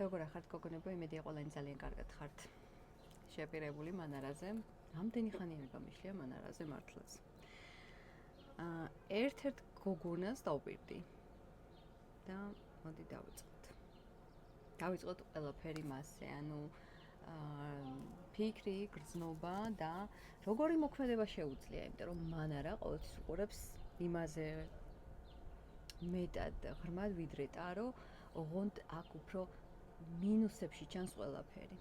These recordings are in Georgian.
როგორ ახართ გოგონებო, იმედია ყველანი ძალიან კარგად ხართ. შეპირებული მანარაზე, ამდენი ხანი არ გამიშლია მანარაზე მართლაც. ერთ-ერთ გოგონას დავპირდი და მოდი დავიწყოთ. დავიწყოთ ყველაფერი მასზე, ანუ ფიქრი, გრძნობა და როგორი მოქმედება შეუძლია, იმიტომ რომ მანარა ყოველთვის უყურებს იმაზე მეტად ღრმად ვიდრე ტარო, ოღონდ აქ უფრო მინუსებში ჩანს ყველაფერი.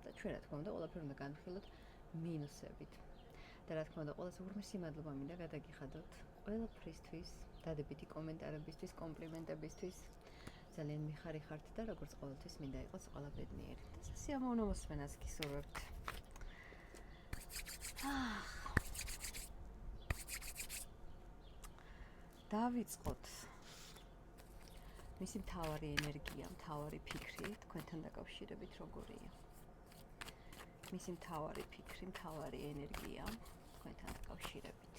და ჩვენ რა თქმა უნდა ყველაფერი უნდა განვიხილოთ მინუსებით. და რა თქმა უნდა ყველაზე უღრმესი მადლობა მინდა გადაგიხადოთ ყველაფრისთვის, დადებითი კომენტარებისთვის, კომპლიმენტებისთვის. ძალიან მიხარიხართ და როგორც ყოველთვის მინდა იყოს ყველა ბედნიერი. და სასიამოვნო მოსმენას გისურვებთ. დავიწყოთ. მისი მთავარი ენერგია, მთავარი ფიქრი თქვენთან დაკავშირებით როგორია? მისი მთავარი ფიქრი, მთავარი ენერგია თქვენთან დაკავშირებით.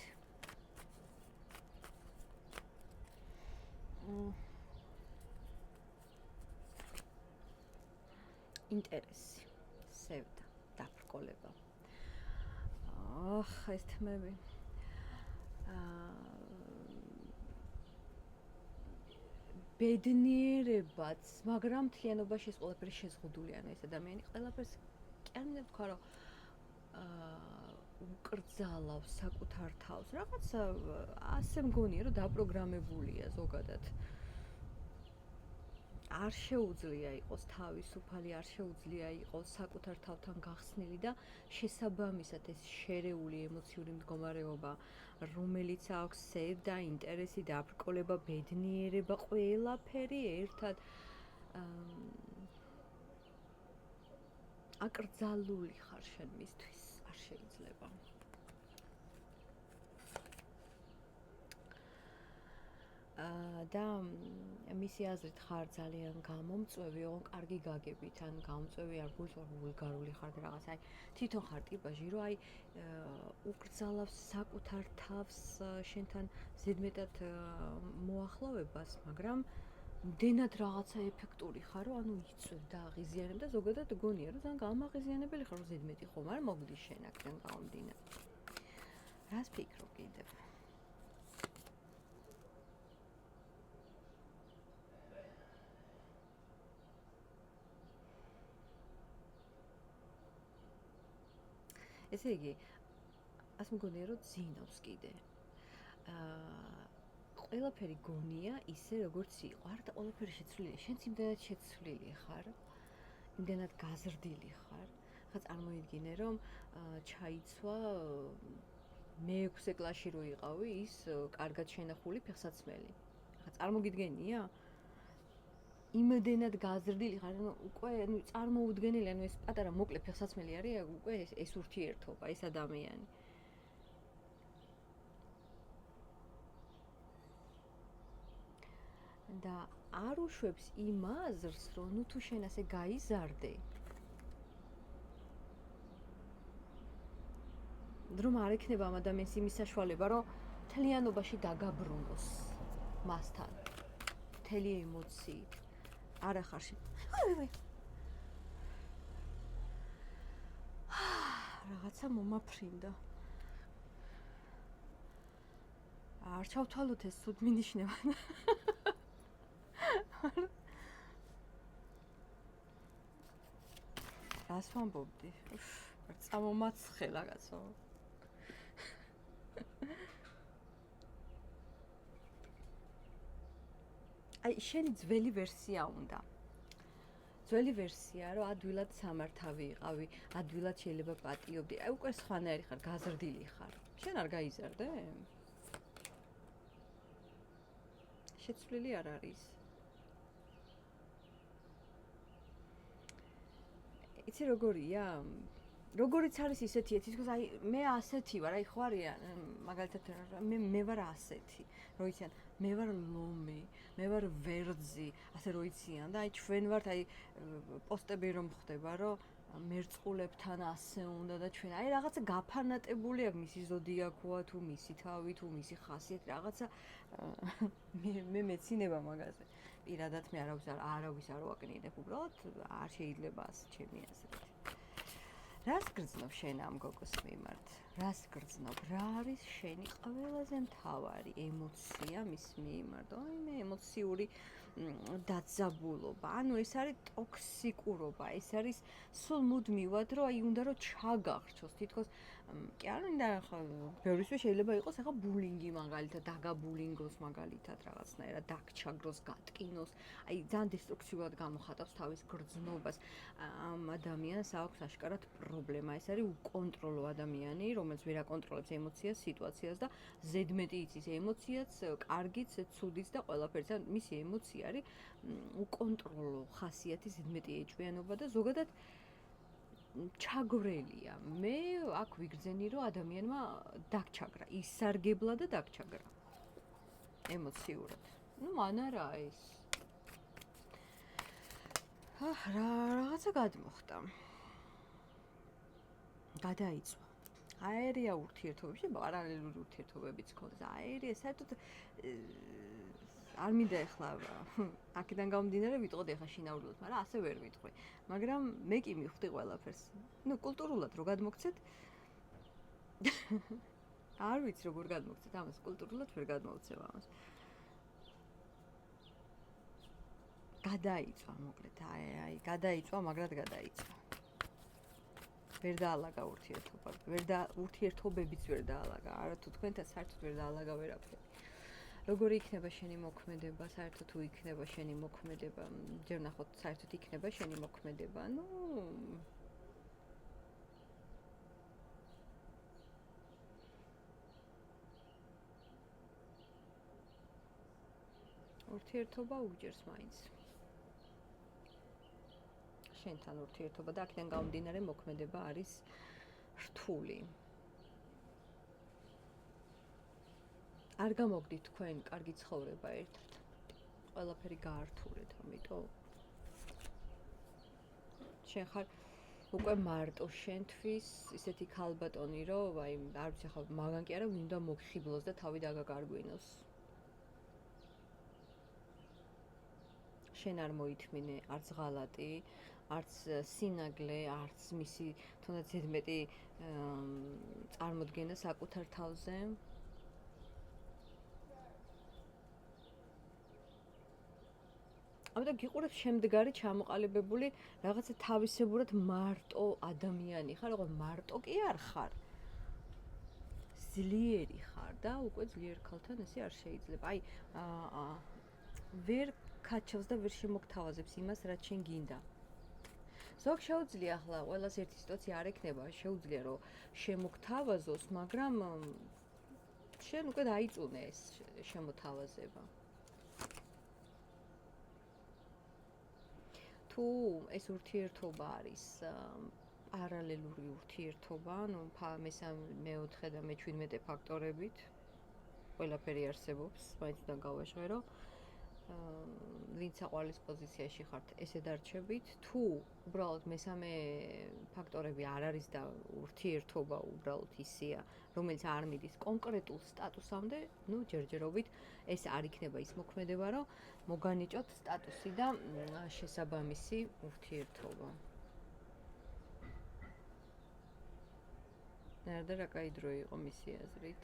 ინტერესი, სევდა, დაბრკოლება. ეს თემები. ბედნიერებაც, მაგრამ მთლიანობაში ეს ყველაფერი შეზღუდულია, ანუ ეს ადამიანი ყველაფერს კი არ მინდა ვთქვა, რომ უკრძალავს საკუთარ თავს. რაღაცა ასე მგონია, რომ დაპროგრამებულია ზოგადად. არ შეუძლია იყოს თავისუფალი, არ შეუძლია იყოს საკუთარ თავთან გახსნილი და შესაბამისად ეს შერეული ემოციური მდგომარეობა, რომელიც აქვს სევდა, ინტერესი, დაბრკოლება, ბედნიერება, ყველაფერი ერთად აკრძალული ხარ შენ მისთვის, არ შეიძლება. და მისი აზრით ხარ ძალიან გამომწვევი, ოღონდ კარგი გაგებით, ან გამომწვევი არ გულწრფელ ვულგარული ხარ და რაღაც, აი თვითონ ხარ ტიპაჟი, რომ აი უკრძალავს საკუთარ თავს შენთან ზედმეტად მოახლოვებას, მაგრამ მდენად რაღაცა ეფექტური ხარ, რომ ანუ იწევ და აღიზიანებ და ზოგადად გონია, რომ ძალიან გამაღიზიანებელი ხარ, რომ ზედმეტი ხომ არ მოგდის შენ აქედან გამომდინარე. რას ფიქრობ კიდევ? ესე იგი, ასე მგონია, რომ ძინავს კიდე. ყველაფერი გონია ისე, როგორც იყო. არა და ყველაფერი შეცვლილია. შენც იმდენად შეცვლილი ხარ, იმდენად გაზრდილი ხარ. ხა წარმოიდგინე, რომ ჩაიცვა მე-6 კლასში რო იყავი, ის კარგად შენახული ფეხსაცმელი. ხა წარმოგიდგენია? იმდენად გაზრდილი ხარ, ანუ უკვე წარმოუდგენელი, ანუ ეს პატარა მოკლე ფეხსაცმელი არის, უკვე ეს ურთიერთობა, ეს ადამიანი. და არ უშვებს იმ აზრს, რომ ნუ თუ შენ ასე გაიზარდე, რომ არ ექნება ამ ადამიანს იმის საშუალება, რომ მთლიანობაში დაგაბრუნოს მასთან, მთელი ემოციით. არ ახარ შენ. რაღაცა მომაფრინდა. არ ჩავთვალოთ ეს სულ მინიშნება. რას ვამბობდი? წამომაცხელა კაცო. აი, შენი ძველი ვერსია უნდა. ძველი ვერსია, რომ ადვილად სამართავი იყავი, ადვილად შეიძლება პატიობდი. აი, უკვე სხვანაირი ხარ, გაზრდილი ხარ. შენ არ გაიზარდე? შეცვლილი არ არის. იცი როგორია? როგორიც არის ისეთია, თითქოს აი მე ასეთი ვარ, აი ხო არიან, მაგალითად მე ვარ ასეთი, რო იციან, მე ვარ ლომი, მე ვარ ვერძი, ასე რო იციან და აი ჩვენ ვართ აი პოსტები რომ ხდება, რომ მერწყულებთან ასე უნდა და ჩვენ აი რაღაცა გაფანატებული აქვს მისი ზოდიაქოა თუ მისი თავი თუ მისი ხასიათი, რაღაცა მე მეცინება მაგაზე. პირადად მე არავის არ ვაკნინებ, უბრალოდ არ შეიძლება ასე ჩემი აზრით. რას გრძნობ შენ ამ გოგოს მიმართ? რას გრძნობ? რა არის შენი ყველაზე მთავარი ემოცია მის მიმართ? მე ემოციური დაძაბულობა. ანუ ეს არის ტოქსიკურობა, ეს არის სულ მუდმივად, რომ აი უნდა რომ ჩაგახრჩოს, თითქოს კი არ უნდა ახლა ბევრისთვის შეიძლება იყოს ახლა ბულინგი მაგალითად, დაგაბულინგოს მაგალითად რაღაცნაირად დაგჩაგროს, გატკინოს, აი ძალიან დესტრუქციულად გამოხატავს თავის გრძნობას. ამ ადამიანს აქვს აშკარად პრობლემა. ეს არის უკონტროლო ადამიანი, რომელიც ვერ აკონტროლებს ემოციას, სიტუაციას და ზედმეტი იცის ემოციაც, კარგიც, ცუდიც და ყველაფერს. ან მისი ემოცია არის უკონტროლო ხასიათის ზედმეტი ეჭვიანობა და ზოგადად ჩაგვრელია. მე აქ ვიგრძენი, რომ ადამიანმა დაგჩაგრა, ისარგებლა და დაგჩაგრა ემოციურად. მან არა ეს. რაღაცა გადმოხდა. გადაიწვა. აერია ურთიერთობებში, პარალელური ურთიერთობებიც ქონდეს. აერია საერთოდ არ მინდა ახლა აქედან გამომდინარე ვიტყოდი ახლა შინაურულად, მაგრამ ასე ვერ ვიტყვი. მაგრამ მე კი მივხვდი ყველაფერს. კულტურულად რო გადმოგცეთ. არ ვიცი როგორ გადმოგცეთ ამას, კულტურულად ვერ გადმოვცემ ამას. გადაიწვა, მოკლედ, აი, გადაიწვა, მაგრად გადაიწვა. ვერ დაალაგა ურთიერთობა. ურთიერთობებიც ვერ დაალაგა. არა თუ თქვენთან საერთოდ ვერ დაალაგა ვერაფერი. როგორი იქნება შენი მოქმედება, საერთოდ თუ იქნება შენი მოქმედება, ჯერ ნახოთ, საერთოდ იქნება შენი მოქმედება. ურთიერთობა უჯერს მაინც. შენთან ურთიერთობა და აქედან გამომდინარე მოქმედება არის რთული. არ გამოგდით თქვენ კარგი ცხოვრება ერთად. ყველაფერი გაართულეთ, ამიტომ შენ ხარ უკვე მარტო შენთვის ისეთი ქალბატონი, რომ აი არ ვიცი ხა მაგან კი არა უნდა მოგხიბლოს და თავი დაგაგარგვინოს. შენ არ მოითმინე არც ღალატი, არც სინაგლე, არც მისი თუნდაც ზედმეტი წარმოდგენა საკუთარ თავზე. ამიტომ გიყურებ შემდგარი ჩამოყალიბებული რაღაცა თავისებურად მარტო ადამიანი ხარ, როგორ მარტო კი არ ხარ. ძლიერი ხარ და უკვე ძლიერ ქალთან ესე არ შეიძლება. აი ვერ ქაჩავს და ვერ შემოგთავაზებს იმას, რაც შენ გინდა. ზოგ შეუძლია ახლა ყველას ერთი სიტუაცია არ ექნება, შეუძლია რომ შემოგთავაზოს, მაგრამ შენ უკვე დაიწუნე ეს შემოთავაზება. თუ ეს ურთიერთობა არის პარალელური ურთიერთობა, მე-4 და მე-17 ფაქტორებით, ყველაფერი არსებობს, მაინც უნდა გავაჟღერო. ვინც აყვალის პოზიციაში ხართ, ესე დარჩებით. თუ უბრალოდ მე-3 ფაქტორები არ არის და ურთიერთობა უბრალოდ ისეა, რომელიც არ მიდის კონკრეტულ სტატუსამდე, ჯერჯერობით ეს არ იქნება ის მოქმედება, რომ მოგანიჭოთ სტატუსი და შესაბამისი ურთიერთობა. ნარდა რა კაი დრო იყო მისი აზრით.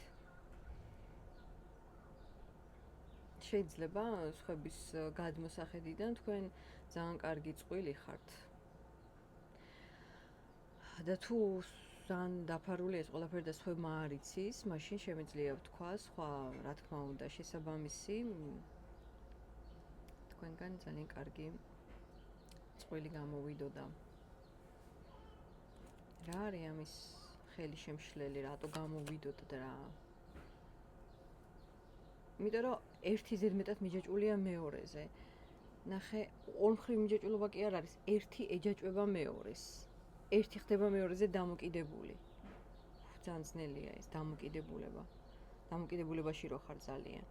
შეიძლება სხვების გადმოსახედიდან თქვენ ძალიან კარგი წყვილი ხართ. და თუ ძალიან დაფარული ეს ყველაფერი და სხვებმა არ იცის, მაშინ შემიძლია ვთქვა სხვა, რა თქმა უნდა, შესაბამისი თქვენგან ძალიან კარგი წყვილი გამოვიდოდა. რა არის ამის ხელი შემშლელი, რატო გამოვიდოდა და რა? იმიტომ რომ ერთი ზედმეტად მიჯაჭვულია მეორეზე. ნახე, ორმხრივ მიჯაჭვულობა კი არ არის, ერთი ეჯაჭვება მეორეს. ერთი ხდება მეორეზე დამოკიდებული. ძალიან ძნელია ეს დამოკიდებულება. დამოკიდებულებაში რო ხარ ძალიან.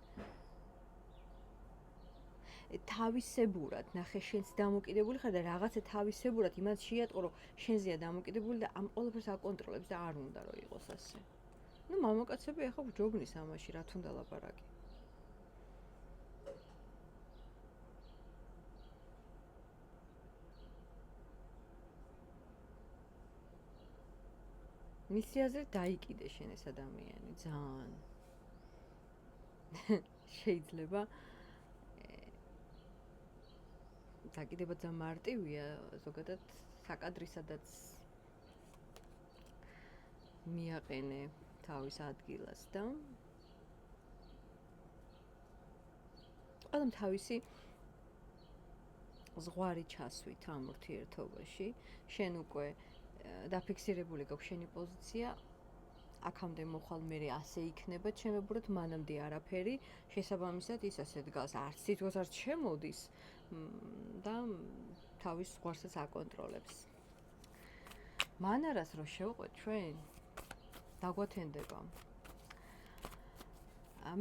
თავისებურად, ნახე, შენც დამოკიდებული ხარ და რაღაცა თავისებურად იმას შეატყო, რომ შენზეა დამოკიდებული და ამ ყველაფერს აკონტროლებს და არ უნდა რომ იყოს ასე. მამაკაცები ახლა ვჯობნის ამაში, რა თუნდა ლაპარაკი. მისი აზრით დაიკიდე შენ ეს ადამიანი ძალიან შეიძლება დაკიდება ძალიან მარტივია ზოგადად საკადრისადაც მიაყენე თავის ადგილას და ყველამ თავისი ზღვარი ჩასვით ამ ურთიერთობაში შენ უკვე დაფიქსირებული გაქვს შენი პოზიცია აქამდე მოხვალ მე ასე იქნება ჩემებურად მანამდე არაფერი შესაბამისად ის ასე დგას არც თითქოს არც შემოდის და თავის ზღვარსაც აკონტროლებს მანარას რო შევყვეთ ჩვენ დაგვათენდება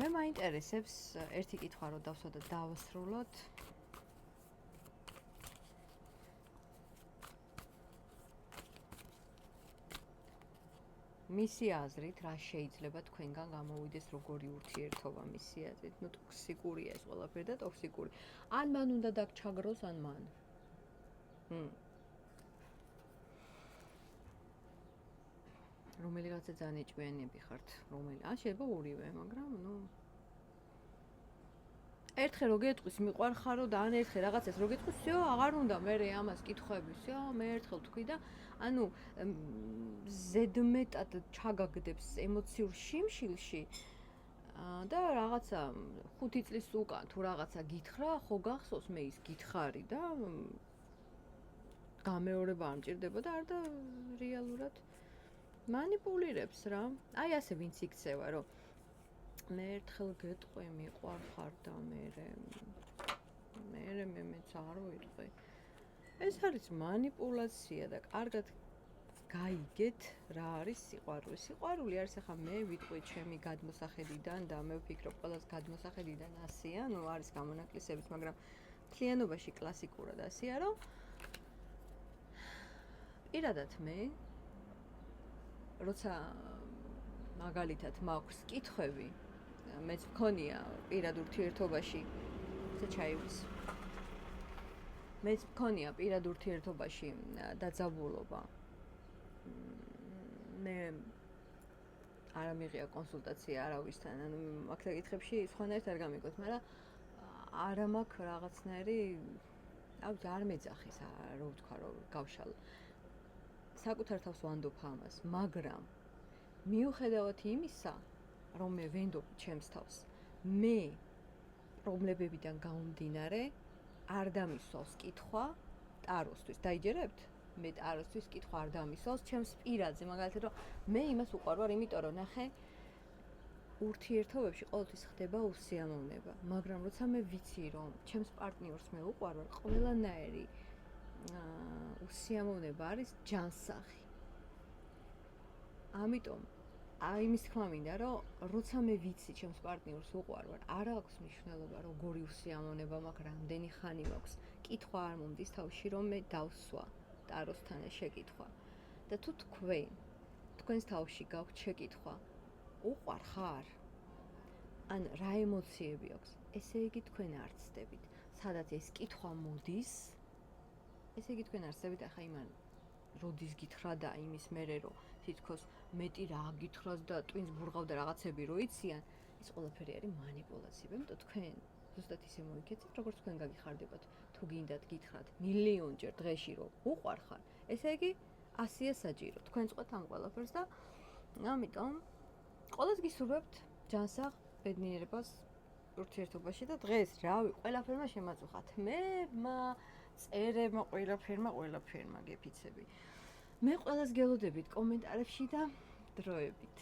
მე მაინტერესებს ერთი კითხვა რო დავსვა და დავასრულოთ მისი აზრით რა შეიძლება თქვენგან გამოვიდეს როგორი ურთიერთობა მისი აზრით ნუ ტოქსიკურია ეს ყველაფერი და ტოქსიკური ან მან უნდა დაგჩაგროს ან მან რომელიღაცა ძალიან ეჭვიანები ხართ რომელი ან შეიძლება ორივე მაგრამ ნუ ერთხელ რო გეტყვის მიყვარხარო და ან ერთხელ რაღაცას რო გეტყვის всё აღარ უნდა მე ამას კითხვები всё მე ერთხელ თქვი და ანუ ზედმეტად ჩაგაგდებს ემოციურ შიმშილში და რაღაცა 5 წლის უკან თუ რაღაცა გითხრა ხო გახსოვს მე ის გითხარი და გამეორება არ მჭირდება და არ და რეალურად მანიპულირებს რა აი ასე ვინც იქცევა რომ მე ერთხელ გეტყვი მიყვარხარ და მე მეც არ ვიტყვი ეს არის მანიპულაცია და კარგად გაიგეთ რა არის სიყვარული სიყვარული არის ახლა მე ვიტყვი ჩემი გადმოსახედიდან და მე ვფიქრობ ყველას გადმოსახედიდან ასეა ნუ არის გამონაკლისებიც მაგრამ მთლიანობაში კლასიკურად ასეა რომ პირადად მე როცა მაგალითად მაქვს კითხვები მეც მქონია პირად ურთიერთობაში ცა ჩაივლის მეც მქონია პირად ურთიერთობაში დაძაბულობა მე არ ამიღია კონსულტაცია არავისთან ანუ აქ საკითხებში სხვანაირად არ გამიგოთ მაგრამ არა მაქვს რაღაცნაირი არ მეძახის რო ვთქვა რომ გავშალ საკუთარ თავს ვანდობ ამას მაგრამ მიუხედავად იმისა რომ მე ვენდობ ჩემს თავს მე პრობლემებიდან გამომდინარე არ დამისვავს კითხვა ტაროსთვის დაიჯერებთ მე ტაროსთვის კითხვა არ დამისვავს ჩემს პირადზე მაგალითად რომ მე იმას უყვარვარ იმიტომ რომ ნახე ურთიერთობებში ყოველთვის ხდება უსიამოვნება მაგრამ როცა მე ვიცი რომ ჩემს პარტნიორს მე უყვარვარ ყველანაირი უსიამოვნება არის ჯანსაღი ამიტომ იმის თქმა მინდა რომ როცა მე ვიცი ჩემს პარტნიორს უყვარვარ არ აქვს მნიშვნელობა როგორი უსიამოვნება მაქვს რამდენი ხანი მაქვს კითხვა არ მომდის თავში რომ მე დავსვა ტაროსთან ეს შეკითხვა და თუ თქვენს თავში გაქვთ შეკითხვა უყვარხარ ან რა ემოციები აქვს ესე იგი თქვენ არ ცდებით სადაც ეს კითხვა მოდის ესე იგი თქვენ არსებით ახლა იმან როდის გითხრა და იმის მერე რომ თითქოს მეტი რა გითხრას და ტვინს ბურღავდა რაღაცები რო იციან ეს ყველაფერი არის მანიპულაცია იმიტომ თქვენ ზუსტად ისე მოიქეცეთ როგორც თქვენ გაგიხარდებათ თუ გინდათ გითხრათ მილიონჯერ დღეში რომ უყვარხარ ესე იგი 100-ია საჭირო თქვენ წყვეთ ამ ყველაფერს და ამიტომ ყველას გისურვებთ ჯანსაღ ბედნიერებას ურთიერთობაში და დღეს რავი ყველაფერმა შემაწუხათ მემა წერებმა ყველაფერმა გეფიცები მე ყველას გელოდებით კომენტარებში და დროებით